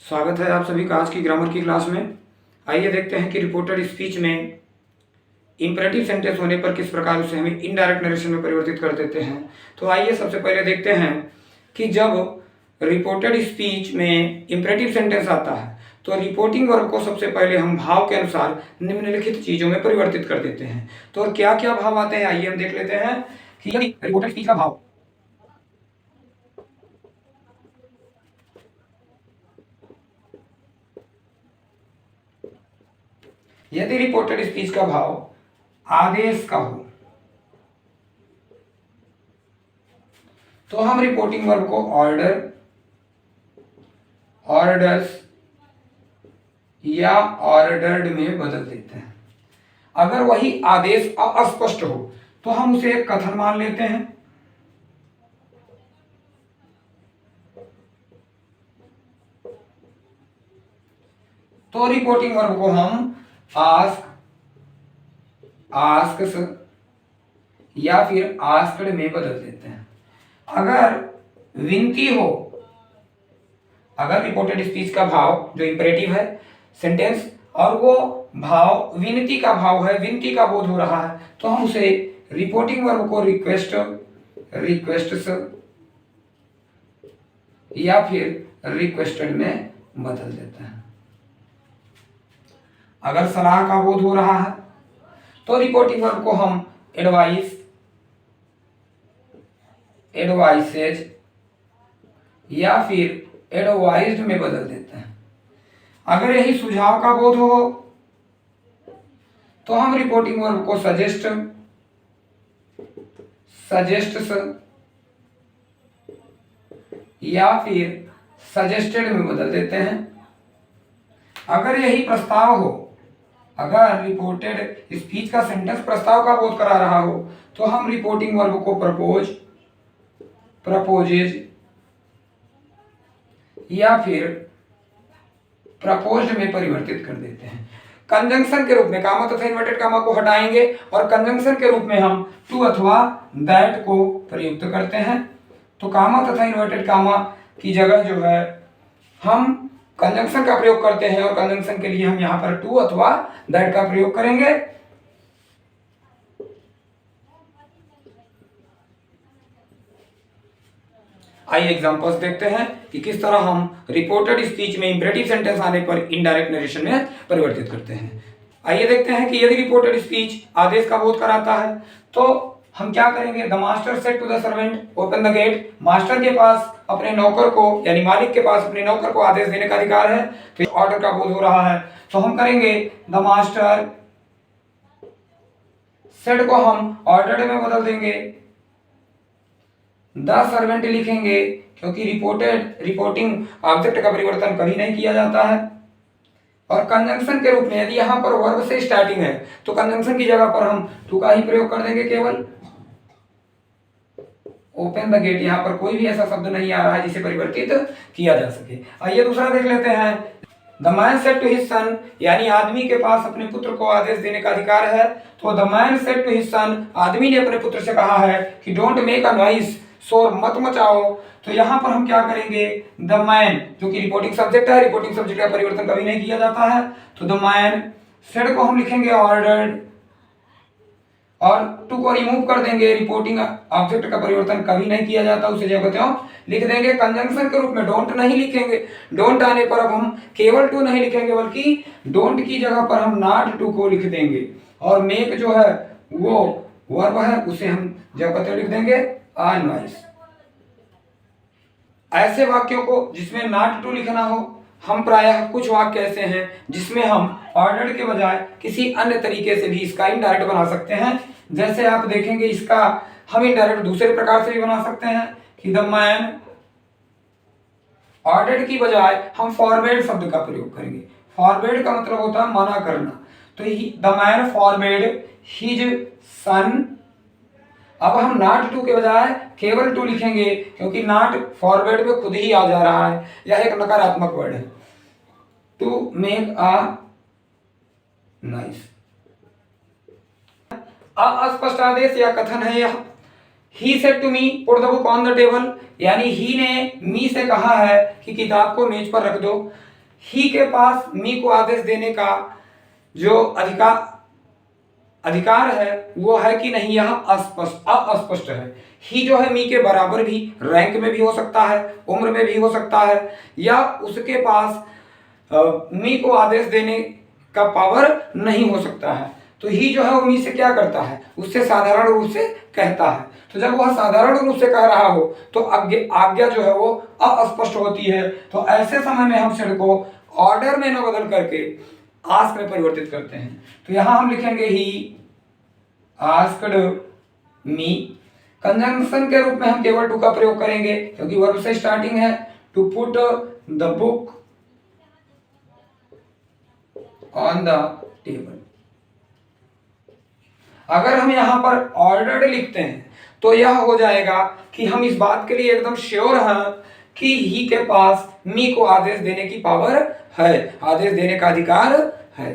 स्वागत है आप सभी का आज की ग्रामर की क्लास में। आइए देखते हैं कि रिपोर्टेड स्पीच में इंपरेटिव सेंटेंस होने पर किस प्रकार उसे हमें इनडायरेक्ट नरेशन में परिवर्तित कर देते हैं। तो आइए सबसे पहले देखते हैं कि जब रिपोर्टेड स्पीच में इंपरेटिव सेंटेंस आता है तो रिपोर्टिंग वर्ब को सबसे पहले हम भाव के अनुसार निम्नलिखित चीजों में परिवर्तित कर देते हैं। तो क्या क्या भाव आते हैं आइए हम देख लेते हैं कि रिपोर्टेड स्पीच का भाव यदि रिपोर्टेड स्पीच का भाव आदेश का हो तो हम रिपोर्टिंग वर्ब को ऑर्डर, ऑर्डर्स या ऑर्डर्ड में बदल देते हैं। अगर वही आदेश अस्पष्ट हो तो हम उसे एक कथन मान लेते हैं। तो रिपोर्टिंग वर्ब को हम आस्क, आस्क्स या फिर आस्क्ड में बदल देते हैं। अगर विनती हो, अगर रिपोर्टेड स्पीच का भाव जो इंपरेटिव है सेंटेंस और वो भाव विनती का भाव है, विनती का बोध हो रहा है, तो हम उसे रिपोर्टिंग वर्ब को रिक्वेस्ट, रिक्वेस्ट्स या फिर रिक्वेस्टेड में बदल देते हैं। अगर सलाह का बोध हो रहा है तो रिपोर्टिंग वर्ब को हम एडवाइस, एडवाइसेज या फिर एडवाइज्ड में बदल देते हैं। अगर यही सुझाव का बोध हो तो हम रिपोर्टिंग वर्ब को सजेस्ट, सजेस्ट्स या फिर सजेस्टेड में बदल देते हैं। अगर यही प्रस्ताव हो, अगर रिपोर्टेड स्पीच का सेंटेंस प्रस्ताव का बोध करा रहा हो तो हम रिपोर्टिंग वर्ब को प्रपोज, प्रपोजेज या फिर प्रपोज्ड में परिवर्तित कर देते हैं। कंजंक्शन के रूप में कामा तथा इन्वर्टेड कामा को हटाएंगे और कंजंक्शन के रूप में हम टू अथवा दैट को प्रयुक्त करते हैं। तो कामा तथा इन्वर्टेड कामा की जगह जो है हम कंजंक्शन का प्रयोग करते हैं और कंजंक्शन के लिए हम यहां पर टू अथवा दैट का प्रयोग करेंगे। आइए एग्जांपल्स देखते हैं कि किस तरह हम रिपोर्टेड स्पीच में इंपरेटिव सेंटेंस आने पर इनडायरेक्ट नरेशन में परिवर्तित करते हैं। आइए देखते हैं कि यदि रिपोर्टेड स्पीच आदेश का बोध कराता है तो हम क्या करेंगे। The master said to the servant open the gate. Master के पास अपने नौकर को यानी मालिक के पास अपने नौकर को आदेश देने का अधिकार है, तो ऑर्डर का बोध हो रहा है तो हम करेंगे द मास्टर सेड को हम ऑर्डर्ड में बदल देंगे। द सर्वेंट लिखेंगे क्योंकि रिपोर्टिंग ऑब्जेक्ट का परिवर्तन कभी नहीं किया जाता है। और कंजंक्शन के रूप में यदि यहां पर वर्ब से स्टार्टिंग है तो कंजंक्शन की जगह पर हम टू का ही प्रयोग कर देंगे केवल। ओपन द गेट, यहां पर कोई भी ऐसा शब्द नहीं आ रहा है जिसे परिवर्तित किया जा सके। आइए दूसरा देख लेते हैं। The man said to his son, यानी आदमी के पास अपने पुत्र को आदेश देने का अधिकार है। तो the man said to his son, आदमी ने अपने पुत्र से कहा है कि डोंट मेक अ नॉइस, शोर मत मचाओ। तो यहां पर हम क्या करेंगे। द मैन जो कि रिपोर्टिंग सब्जेक्ट है, रिपोर्टिंग सब्जेक्ट का परिवर्तन कभी नहीं किया जाता है, तो द मैन सेड को हम लिखेंगे ऑर्डर्ड और टू को रिमूव कर देंगे। रिपोर्टिंग ऑब्जेक्ट का परिवर्तन कभी नहीं किया जाता, उसे जो कहते हो लिख देंगे। कंजंक्शन के रूप में डोंट नहीं लिखेंगे। डोंट आने पर अब हम केवल टू नहीं लिखेंगे बल्कि डोंट की जगह पर हम नॉट टू को लिख देंगे। और मेक जो है वो वर्ब है, उसे हम जो कहते हो लिख देंगे अनवाइज। ऐसे वाक्यों को जिसमें नॉट टू लिखना हो, हम प्रायः कुछ वाक्य ऐसे हैं जिसमें हम ऑर्डर्ड के बजाय किसी अन्य तरीके से भी इसका इनडायरेक्ट बना सकते हैं। जैसे आप देखेंगे इसका हम इनडायरेक्ट दूसरे प्रकार से भी बना सकते हैं कि द मैन, ऑर्डर्ड की बजाय हम फॉरवर्ड शब्द का प्रयोग करेंगे। फॉरवर्ड का मतलब होता है मना करना। तो the man forward his son, अब हम नॉट टू के बजाय केवल टू लिखेंगे क्योंकि नॉट फॉरवर्ड में खुद ही आ जा रहा है, यह एक नकारात्मक वर्ड है। टू मेक अ नाइस, अस्पष्ट आदेश या कथन है यह। He said to me put the book on the table, यानी ही ने मी से कहा है कि किताब को मेज पर रख दो। ही के पास मी को आदेश देने का जो अधिकार है वो है कि नहीं, यह अस्पष्ट है। ही जो है मी के बराबर भी रैंक में भी हो सकता है, उम्र में भी हो सकता है, या उसके पास मी को आदेश देने का पावर नहीं हो सकता है। तो ही जो है वो मी से क्या करता है, उससे साधारण रूप से कहता है। तो जब वह साधारण रूप से कह रहा हो तो आज्ञा जो है वो अस्पष्ट होती है। तो ऐसे समय में हम सेड को ऑर्डर में न बदल करके आस्क में परिवर्तित करते हैं। तो यहां हम लिखेंगे ही आस्क्ड मी। कंजंक्शन के रूप में हम केवल टू का प्रयोग करेंगे क्योंकि वर्ब से स्टार्टिंग है। To put the book on the table. अगर हम यहां पर ऑर्डर्ड लिखते हैं तो यह हो जाएगा कि हम इस बात के लिए एकदम श्योर हैं कि ही के पास मी को आदेश देने की पावर है, आदेश देने का अधिकार है।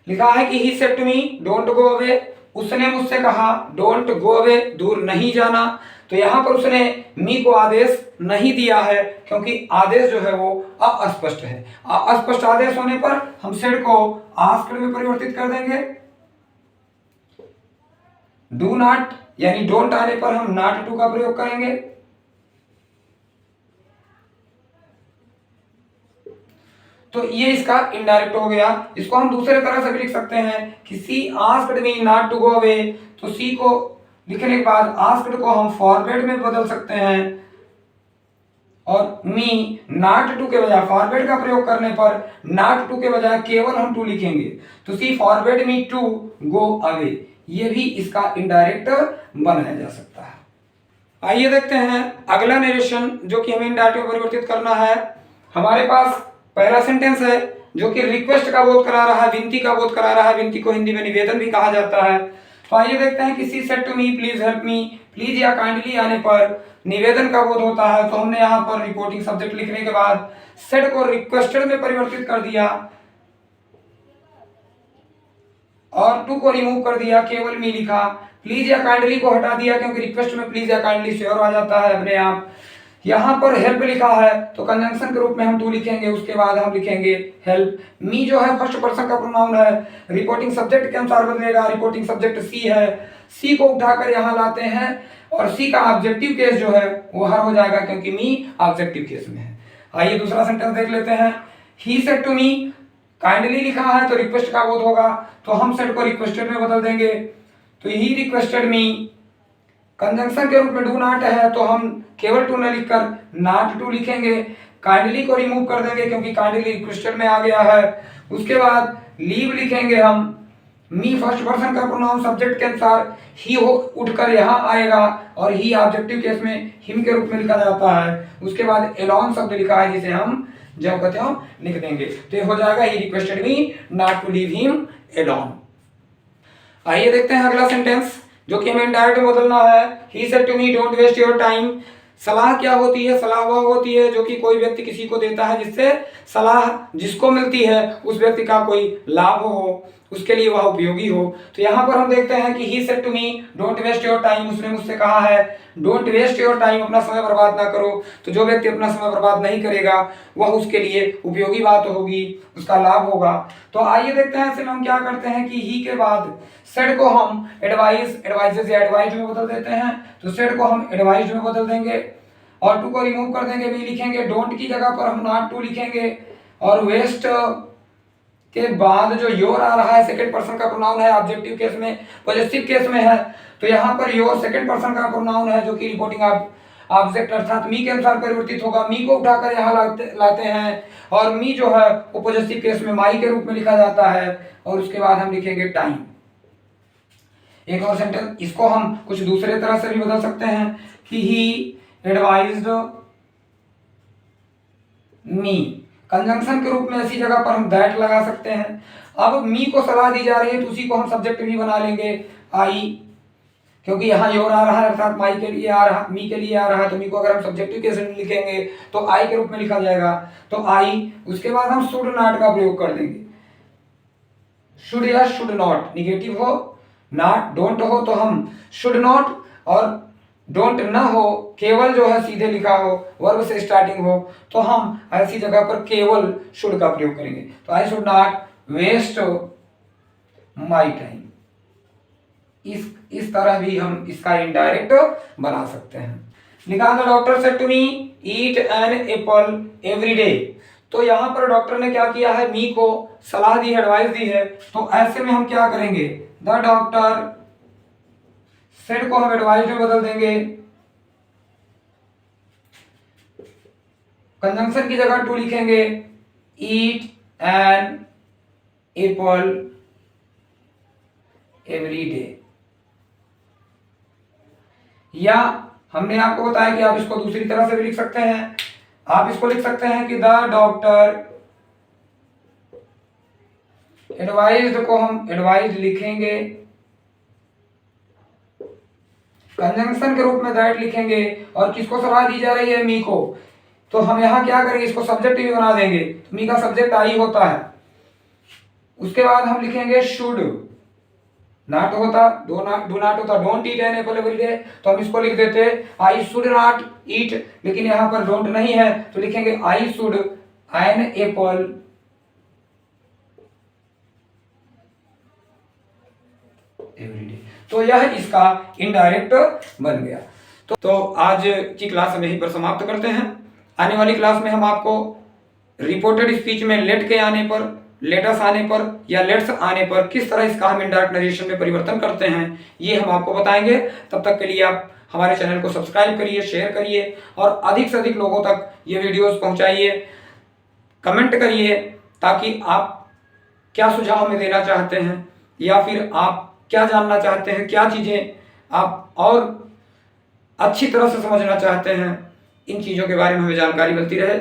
लिखा है कि he said to me don't go away. उसने मुझसे कहा डोंट गो अवे, दूर नहीं जाना। तो यहां पर उसने मी को आदेश नहीं दिया है क्योंकि आदेश जो है वो अस्पष्ट है। अस्पष्ट आदेश होने पर हम सेड को आस्क्ड में परिवर्तित कर देंगे। डू नॉट यानी डोंट आने पर हम नॉट टू का प्रयोग करेंगे। तो ये इसका इनडायरेक्ट हो गया। इसको हम दूसरे तरह से भी लिख सकते हैं कि C asked me not to go away. तो सी को लिखने के बाद आस्क्ड को हम फॉरवर्ड में बदल सकते हैं और मी नॉट टू के बजाय फॉरवर्ड का प्रयोग करने पर नॉट टू के बजाय केवल हम टू लिखेंगे। तो C forward me to go away, ये भी इसका इनडायरेक्ट बनाया जा सकता है। आइए देखते हैं अगला नरेशन जो कि हमें इनडायरेक्ट में परिवर्तित करना है। हमारे पास पहला सेंटेंस है जो कि रिक्वेस्ट का बोध करा रहा है, विनती का बोध करा रहा है। विनती को हिंदी में निवेदन भी कहा जाता है। तो आइए देखते हैं कि she said to me please help me. Please या काइंडली आने पर निवेदन का बोध होता है। तो हमने यहाँ पर रिपोर्टिंग सब्जेक्ट लिखने के बाद सेड को रिक्वेस्टेड में परिवर्तित कर दिया और टू को रिमूव कर दिया, केवल मी लिखा। प्लीज या काइंडली को हटा दिया क्योंकि रिक्वेस्ट में प्लीज या काइंडली श्योर आ जाता है अपने आप। यहाँ पर हेल्प लिखा है तो कंजंक्शन के रूप में हम टू लिखेंगे, उसके बाद हम लिखेंगे हेल्प। मी जो है फर्स्ट पर्सन का प्रोनाउन है, रिपोर्टिंग सब्जेक्ट के अनुसार बदलेगा। रिपोर्टिंग सब्जेक्ट सी है, सी को उठाकर यहाँ लाते हैं और सी का ऑब्जेक्टिव केस जो है वो हर हो जाएगा क्योंकि मी ऑब्जेक्टिव केस में है। आइए दूसरा सेंटेंस देख लेते हैं। He said to me, kindly लिखा है तो रिक्वेस्ट का बोध होगा, तो हम सेड को रिक्वेस्टेड में बदल देंगे। तो ही रिक्वेस्टेड मी। कंजंक्शन के रूप में डू नॉट है तो हम केवल टू न लिखकर नॉट टू लिखेंगे। काइंडली को रिमूव कर देंगे क्योंकि काइंडली रिक्वेस्टेड में आ गया है। उसके बाद लीव लिखेंगे हम। मी फर्स्ट पर्सन का प्रोनाउन सब्जेक्ट के अनुसार ही हो उठकर यहाँ आएगा और ही ऑब्जेक्टिव केस में हिम के रूप में लिखा जाता है। उसके बाद एलोन शब्द लिखा है जिसे हम जब कहते हो लिख देंगे। तो ये हो जाएगा he requested me not to leave him alone. आइए देखते हैं अगला सेंटेंस जो कि हमें इनडायरेक्ट में बदलना है। He said to me don't waste your time. सलाह क्या होती है? सलाह वह होती है जो कि कोई व्यक्ति किसी को देता है जिससे सलाह जिसको मिलती है उस व्यक्ति का कोई लाभ हो, उसके लिए वह उपयोगी हो। तो यहाँ पर हम देखते हैं कि he said to me don't waste your time. उसने मुझसे कहा है डोंट वेस्ट योर टाइम, अपना समय बर्बाद ना करो। तो जो व्यक्ति अपना समय बर्बाद नहीं करेगा वह उसके लिए उपयोगी बात होगी, उसका लाभ होगा। तो आइए देखते हैं इसमें हम क्या करते हैं कि ही के बाद सेड को हम एडवाइजेस या एडवाइज में बदल देते हैं। तो सेड को हम एडवाइज में बदल देंगे और टू को रिमूव कर देंगे, भी लिखेंगे। डोंट की जगह पर हम नॉट टू लिखेंगे और वेस्ट के बाद जो योर आ रहा है सेकंड पर्सन का प्रोनाउन है, ऑब्जेक्टिव केस में पॉजिटिव केस में है। तो यहाँ पर योर सेकंड पर्सन का प्रोनाउन है जो कि रिपोर्टिंग ऑब्जेक्ट अर्थात मी के अनुसार परिवर्तित होगा। मी को उठाकर यहाँ लाते हैं और मी जो है वो पॉजिटिव केस में माई के रूप में लिखा जाता है और उसके बाद हम लिखेंगे टाइम। एक और सेंटेंस इसको हम कुछ दूसरे तरह से भी बदल सकते हैं कि ही एडवाइज्ड मी। कंजंक्शन के रूप में ऐसी जगह पर हम दैट लगा सकते हैं। अब मी को सलाह दी जा रही है तो उसी को हम सब्जेक्ट भी बना लेंगे आई, क्योंकि यहाँ योर आ रहा है अर्थात माई के लिए आ रहा, मी के लिए आ रहा है। तो मी को अगर हम सब्जेक्टिव केस में लिखेंगे तो आई के रूप में लिखा जाएगा। तो आई, उसके बाद हम शुड नॉट का प्रयोग कर देंगे। शुड या शुड नॉट, निगेटिव हो, नॉट डोंट हो तो हम शुड नॉट और डोंट ना हो, केवल जो है सीधे लिखा हो, वर्ब से स्टार्टिंग हो, तो हम ऐसी जगह पर केवल शुड का प्रयोग करेंगे। तो I should not waste my time. इस तरह भी हम इसका इनडायरेक्ट बना सकते हैं। लिखा the doctor said to me eat an apple every day. तो यहाँ पर डॉक्टर ने क्या किया है, मी को सलाह दी है, एडवाइस दी है। तो ऐसे में हम क्या करेंगे, द डॉक्टर सेड को हम एडवाइस में बदल देंगे, कंजंक्शन की जगह टू लिखेंगे, ईट एन एप्पल एवरी डे। या हमने आपको बताया कि आप इसको दूसरी तरह से भी लिख सकते हैं। आप इसको लिख सकते हैं कि द डॉक्टर एडवाइज्ड को हम एडवाइज्ड लिखेंगे, कंजंक्शन के रूप में दैट लिखेंगे, और किसको सलाह दी जा रही है, मी को। तो हम यहाँ क्या करेंगे, इसको सब्जेक्ट भी बना देंगे। तो मी का सब्जेक्ट आई होता है। उसके बाद हम लिखेंगे शुड, नॉट होता, डू नॉट होता, don't eat an apple every day. तो हम इसको लिख देते आई शुड नॉट ईट, लेकिन यहाँ पर डोंट नहीं है तो लिखेंगे I should an apple every day. तो यह इसका इनडायरेक्ट बन गया। तो आज की क्लास हम यहीं पर समाप्त करते हैं। आने वाली क्लास में हम आपको रिपोर्टेड स्पीच में लेट के आने पर, लेटस आने पर या लेट्स आने पर किस तरह इसका हम इनडायरेक्ट नरेशन में परिवर्तन करते हैं, ये हम आपको बताएंगे। तब तक के लिए आप हमारे चैनल को सब्सक्राइब करिए, शेयर करिए और अधिक से अधिक लोगों तक ये वीडियोस पहुंचाइए। कमेंट करिए ताकि आप क्या सुझाव हमें देना चाहते हैं या फिर आप क्या जानना चाहते हैं, क्या चीज़ें आप और अच्छी तरह से समझना चाहते हैं, इन चीज़ों के बारे में हमें जानकारी मिलती रहे।